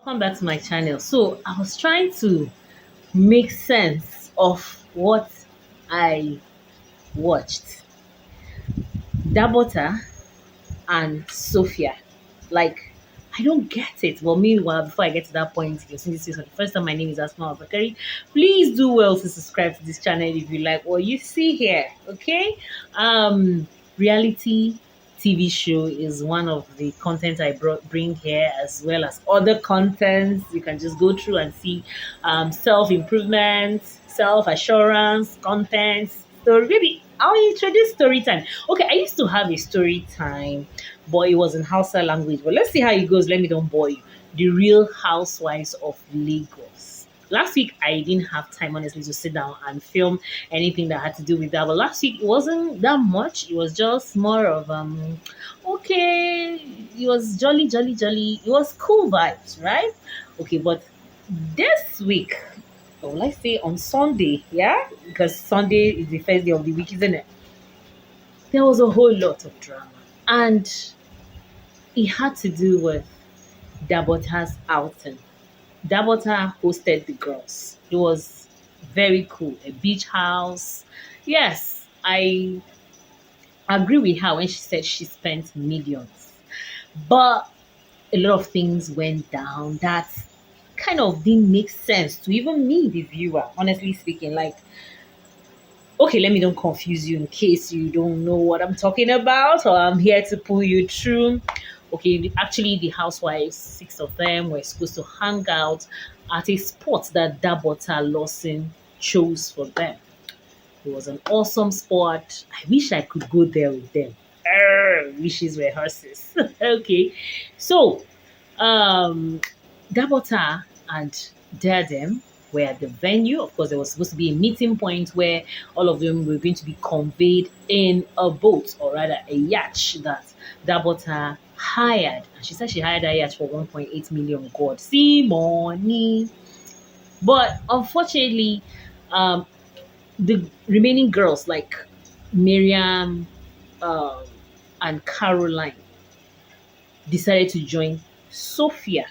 welcome back to my channel. So I was trying to make sense of what I watched. Dabota and Sophia. Like, I don't get it. But meanwhile, before I get to that point, if you're seeing this for the first time, my name is Asma'u Zakari. Please do well to subscribe to this channel if you like what you see here. Okay? Reality TV show is one of the content I bring here, as well as other contents. You can just go through and see self-improvement, self-assurance, content, story. Maybe I'll introduce story time. Okay, I used to have a story time, but it was in Hausa language. But let's see how it goes. Let me don't bore you. The Real Housewives of Lagos. Last week, I didn't have time, honestly, to sit down and film anything that had to do with that. But last week, it wasn't that much. It was just more of, okay, it was jolly, jolly, jolly. It was cool vibes, right? Okay, but this week, or let's say on Sunday, yeah, because Sunday is the first day of the week, isn't it? There was a whole lot of drama, and it had to do with Dabota's outing. Dabota hosted the girls. It was very cool. A beach house. Yes, I agree with her when she said she spent millions. But a lot of things went down that kind of didn't make sense to even me, the viewer, honestly speaking. Like, okay, let me don't confuse you in case you don't know what I'm talking about, or I'm here to pull you through. Okay, actually, the housewives, 6 of them, were supposed to hang out at a spot that Dabota Lawson chose for them. It was an awesome spot. I wish I could go there with them. Wishes were horses. Okay, so Dabota and Diadem were at the venue. Of course, there was supposed to be a meeting point where all of them were going to be conveyed in a boat, or rather a yacht that Dabota hired. And she said she hired a yacht for 1.8 million. God, see money. But unfortunately, um, the remaining girls like Miriam um, and Caroline decided to join Sophia.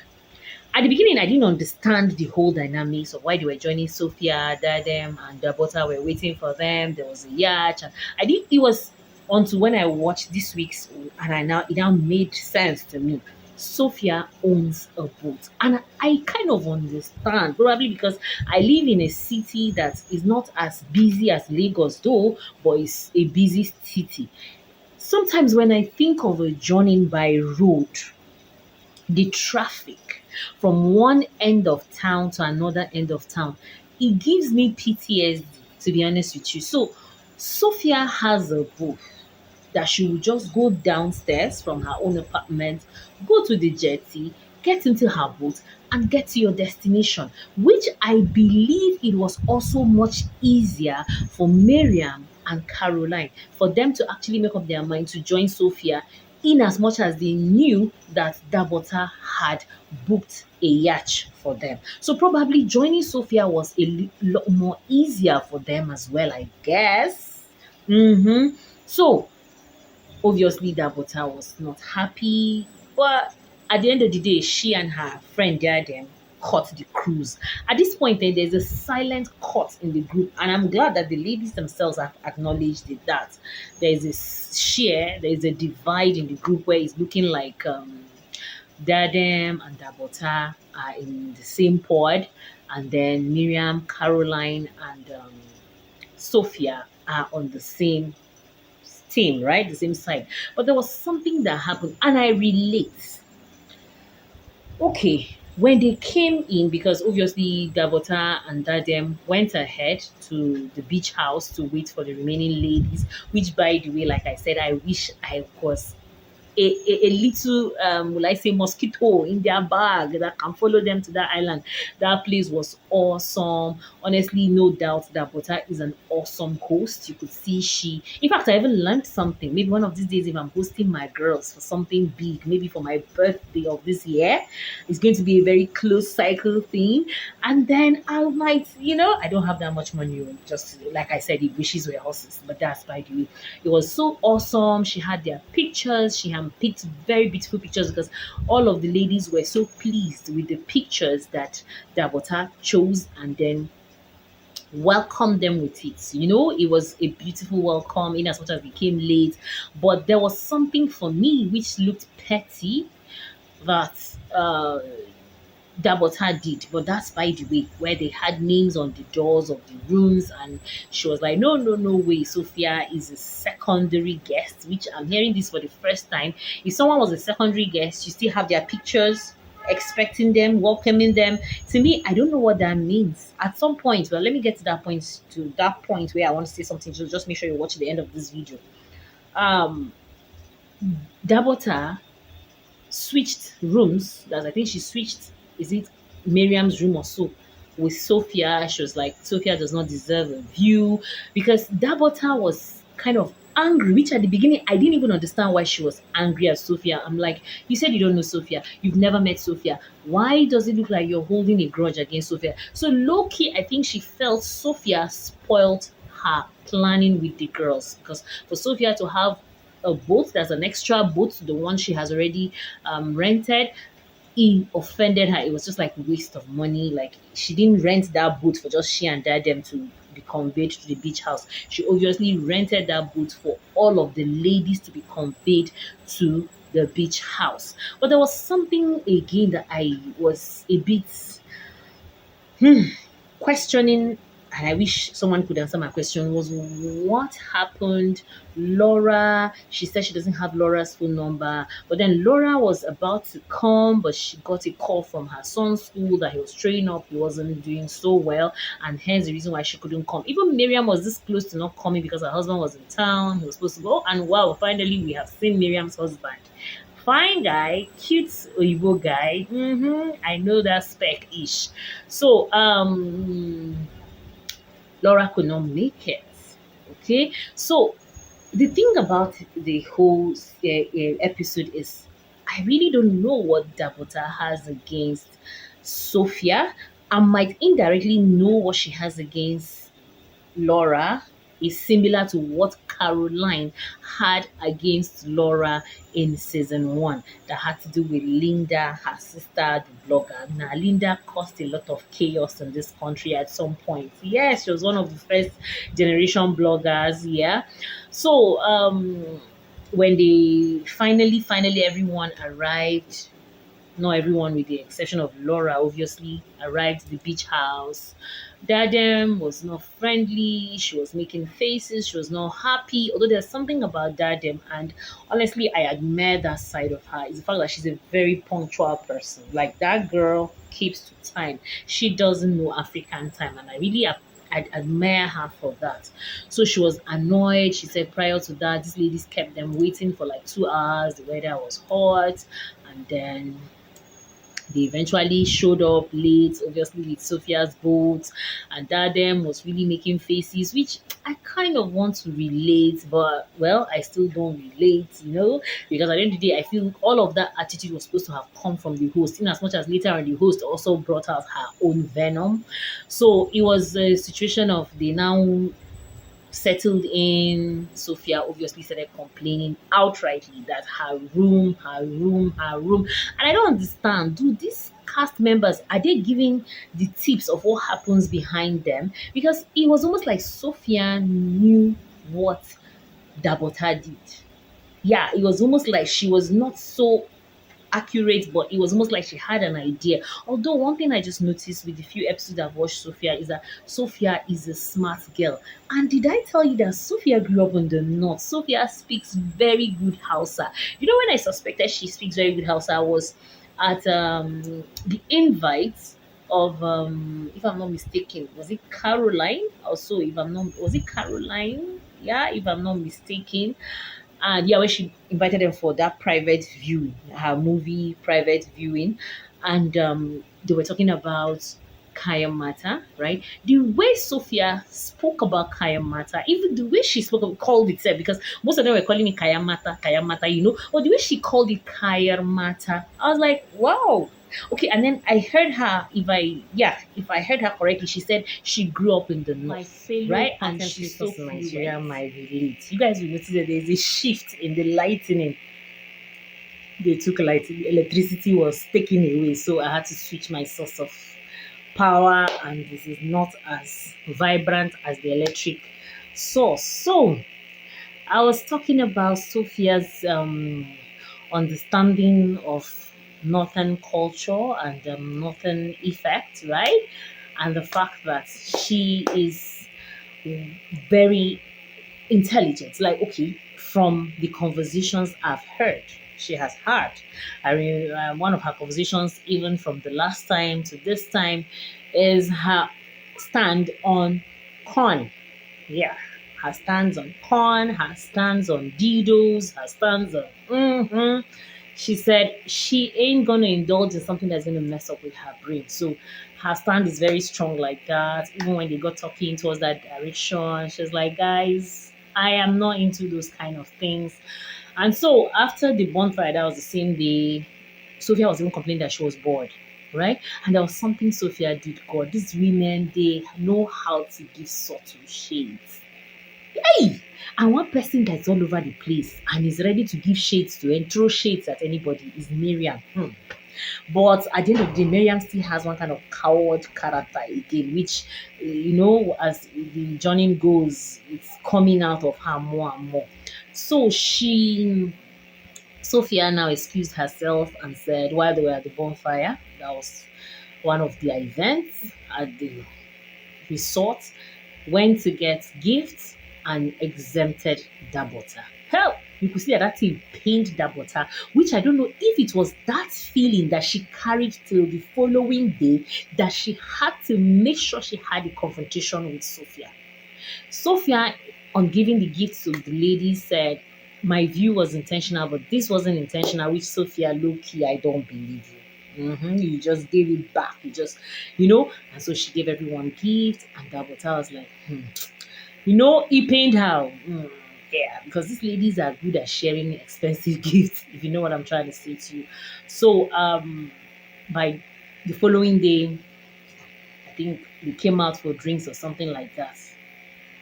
At the beginning, I didn't understand the whole dynamics of why they were joining Sophia, Dadem, and Dabota were waiting for them. There was a yacht, and I think it was until when I watched this week's, and it now made sense to me. Sophia owns a boat, and I kind of understand, probably because I live in a city that is not as busy as Lagos, though, but it's a busy city. Sometimes when I think of a journey by road, the traffic from one end of town to another end of town, it gives me PTSD, to be honest with you. So Sophia has a boat that she will just go downstairs from her own apartment, go to the jetty, get into her boat, and get to your destination, which I believe it was also much easier for Miriam and Caroline for them to actually make up their mind to join Sophia, in as much as they knew that Dabota had booked a yacht for them. So probably joining Sophia was a lot more easier for them as well, I guess. So obviously Dabota was not happy, but at the end of the day, she and her friend Diadem cut the cruise. At this point, there's a silent cut in the group, and I'm glad that the ladies themselves have acknowledged it, that there's a share, there's a divide in the group where it's looking like Diadem and Dabota are in the same pod, and then Miriam, Caroline, and Sophia are on the same team, right? The same side. But there was something that happened, and I relate. Okay, when they came in, because obviously Dabota and Dadem went ahead to the beach house to wait for the remaining ladies, which, by the way, like I said, I wish I was a little will I say mosquito in their bag that can follow them to that island. That place was awesome. Honestly, no doubt that Bota is an awesome host. You could see she, in fact, I even learned something. Maybe one of these days, if I'm hosting my girls for something big, maybe for my birthday of this year, it's going to be a very close cycle thing. And then I might, I don't have that much money. Just like I said, the wishes were horses. But that's by the way. It was so awesome. She had their pictures. She had picked very beautiful pictures because all of the ladies were so pleased with the pictures that Dabota chose and then welcomed them with it. It was a beautiful welcome in as much as we came late. But there was something for me which looked petty that Dabota did, but that's by the way, where they had names on the doors of the rooms, and she was like, no, no, no way, Sophia is a secondary guest, which I'm hearing this for the first time. If someone was a secondary guest, you still have their pictures, expecting them, welcoming them. To me, I don't know what that means. At some point, well, let me get to that point where I want to say something. Just make sure you watch the end of this video. Um, Dabota switched rooms. That I think she switched. Is it Miriam's room or so? With Sophia, she was like, Sophia does not deserve a view because Dabota was kind of angry. Which at the beginning I didn't even understand why she was angry at Sophia. I'm like, you said you don't know Sophia, you've never met Sophia. Why does it look like you're holding a grudge against Sophia? So low key, I think she felt Sophia spoiled her planning with the girls because for Sophia to have a boat that's an extra boat to the one she has already rented, it offended her. It was just like a waste of money. Like she didn't rent that boat for just she and dad them to be conveyed to the beach house. She obviously rented that boat for all of the ladies to be conveyed to the beach house. But there was something again that I was a bit questioning, and I wish someone could answer my question, was what happened. Laura, she said she doesn't have Laura's phone number, but then Laura was about to come, but she got a call from her son's school that he was training up, he wasn't doing so well, and hence the reason why she couldn't come. Even Miriam was this close to not coming because her husband was in town, he was supposed to go, and wow, finally we have seen Miriam's husband. Fine guy, cute Oyibo guy. I know that spec-ish. So Laura could not make it. Okay, so the thing about the whole episode is I really don't know what Dabota has against Sophia. I might indirectly know what she has against Laura is similar to what Caroline had against Laura in season one that had to do with Linda, her sister, the blogger. Now, Linda caused a lot of chaos in this country at some point. Yes, she was one of the first generation bloggers. Yeah. So, when they finally everyone arrived, not everyone with the exception of Laura obviously arrived at the beach house. Dadem was not friendly, she was making faces, she was not happy. Although there's something about Dadem, and honestly I admire that side of her, is the fact that she's a very punctual person. Like that girl keeps to time. She doesn't know African time, and I admire her for that. So she was annoyed. She said prior to that, these ladies kept them waiting for like 2 hours. The weather was hot, and then they eventually showed up late, obviously with Sophia's boat, and Dadem was really making faces, which I kind of want to relate, but well, I still don't relate, because at the end of the day, I feel all of that attitude was supposed to have come from the host, in as much as later on the host also brought out her own venom. So it was a situation of they now settled in. Sophia obviously started complaining outrightly that her room. And I don't understand. Do these cast members, are they giving the tips of what happens behind them? Because it was almost like Sophia knew what Dabota did. Yeah, it was almost like she was not so accurate, but it was almost like she had an idea. Although one thing I just noticed with the few episodes I've watched Sophia is that Sophia is a smart girl. And did I tell you that Sophia grew up in the north? Sophia speaks very good Hausa. When I suspected she speaks very good Hausa was at the invite of if I'm not mistaken, was it Caroline? Also, if I'm not, was it Caroline? Yeah, if I'm not mistaken. And yeah, when she invited them for that private viewing, her movie private viewing, and they were talking about Kaya Mata, right? The way Sophia spoke about Kaya Mata, even the way she called it, because most of them were calling it Kaya Mata, or the way she called it Kaya Mata, I was like, wow. Okay, and then I heard her, if I heard her correctly, she said she grew up in the north, right? And she's so Nigeria might relate. You guys will notice that there's a shift in the lightning they took like electricity was taken away, so I had to switch my source of power, and this is not as vibrant as the electric source. So I was talking about Sophia's understanding of Northern culture and Northern effect, right? And the fact that she is very intelligent. Like, okay, from the conversations I've heard, she has had. I mean, one of her conversations, even from the last time to this time, is her stand on corn. Yeah, her stands on corn, her stands on didos, her stands on. She said she ain't gonna indulge in something that's gonna mess up with her brain. So her stand is very strong like that. Even when they got talking towards that direction, she's like, guys, I am not into those kind of things. And so after the bonfire, that was the same day, Sophia was even complaining that she was bored, right? And there was something Sophia did. God, these women, they know how to give subtle shades. Hey! And one person that's all over the place and is ready to give shades to and throw shades at anybody is Miriam. But at the end of the day, Miriam still has one kind of coward character again, which, as the journey goes, it's coming out of her more and more. So Sophia now excused herself and said, while they were at the bonfire, that was one of the events at the resort, went to get gifts and exempted Dabota. Hell, you could see that thing pained Dabota, which I don't know if it was that feeling that she carried till the following day that she had to make sure she had a confrontation with Sophia. Sophia, on giving the gifts to the lady, said, my view was intentional, but this wasn't intentional, which Sophia, low key, I don't believe you. You just gave it back. You just, and so she gave everyone gifts, and Dabota was like, it pained her. Yeah, because these ladies are good at sharing expensive gifts, if you know what I'm trying to say to you. So, by the following day, I think they came out for drinks or something like that.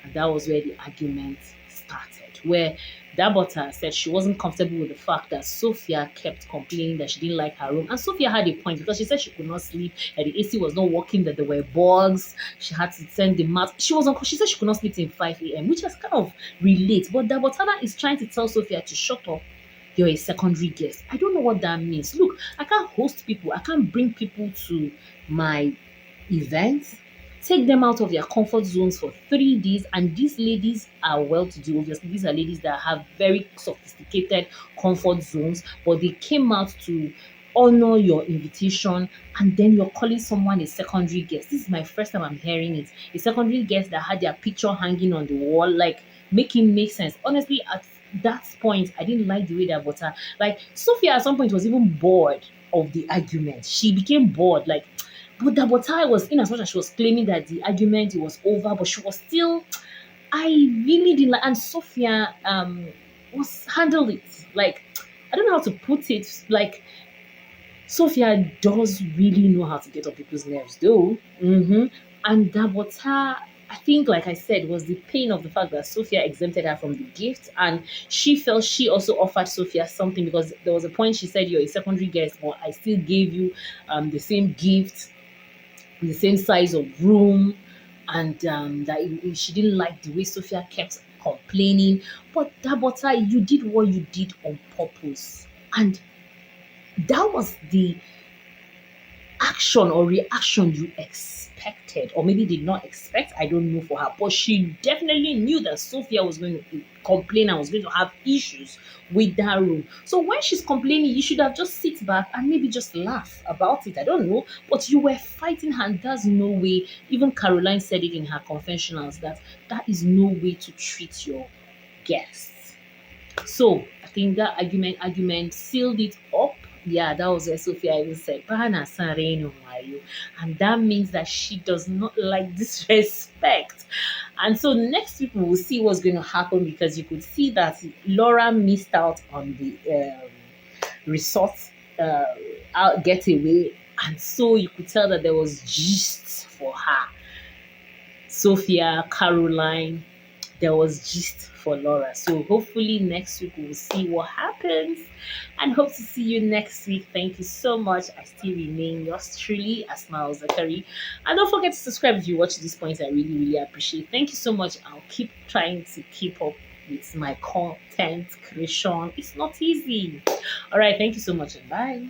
And that was where the argument started, where Dabota said she wasn't comfortable with the fact that Sophia kept complaining that she didn't like her room. And Sophia had a point because she said she could not sleep, that the AC was not working, that there were bugs. She had to send the mat. She said she could not sleep till 5 a.m., which was kind of relate. But Dabotana is trying to tell Sophia to shut up. You're a secondary guest. I don't know what that means. Look, I can't host people. I can't bring people to my events, take them out of their comfort zones for 3 days. And these ladies are well to do. Obviously, these are ladies that have very sophisticated comfort zones, but they came out to honor your invitation, and then you're calling someone a secondary guest. This is my first time I'm hearing it. A secondary guest that had their picture hanging on the wall, like, making make sense. Honestly, at that point, I didn't like the way that Butter, like, Sophia at some point was even bored of the argument. She became bored, like, but Dabotai was, in as much as she was claiming that the argument it was over, but she was still, I really didn't like, and Sophia was handled it like, I don't know how to put it, like, Sophia does really know how to get on people's nerves, though. And Dabota, I think, like I said, was the pain of the fact that Sophia exempted her from the gift, and she felt she also offered Sophia something, because there was a point she said, you're a secondary guest, but I still gave you the same gift, the same size of room, and that she didn't like the way Sophia kept complaining. But Dabota, you did what you did on purpose, and that was the action or reaction you expected, or maybe did not expect. I don't know for her, but she definitely knew that Sophia was going to complain and was going to have issues with that room. So when she's complaining, you should have just sit back and maybe just laugh about it. I don't know, but you were fighting her, and there's no way. Even Caroline said it in her confessionals that that is no way to treat your guests. So I think that argument sealed it up. Yeah, that was where Sophia even said, "Bahana Sareno Mayo," and that means that she does not like disrespect. And so next week we will see what's going to happen, because you could see that Laura missed out on the resort getaway, and so you could tell that there was gist for her. Sophia, Caroline, there was gist for Laura. So hopefully next week we'll see what happens, and hope to see you next week. Thank you so much. I still remain yours truly, Asma'u Zakari. And don't forget to subscribe if you watch this point. I really, really appreciate. Thank you so much. I'll keep trying to keep up with my content creation. It's not easy. All right. Thank you so much, and bye.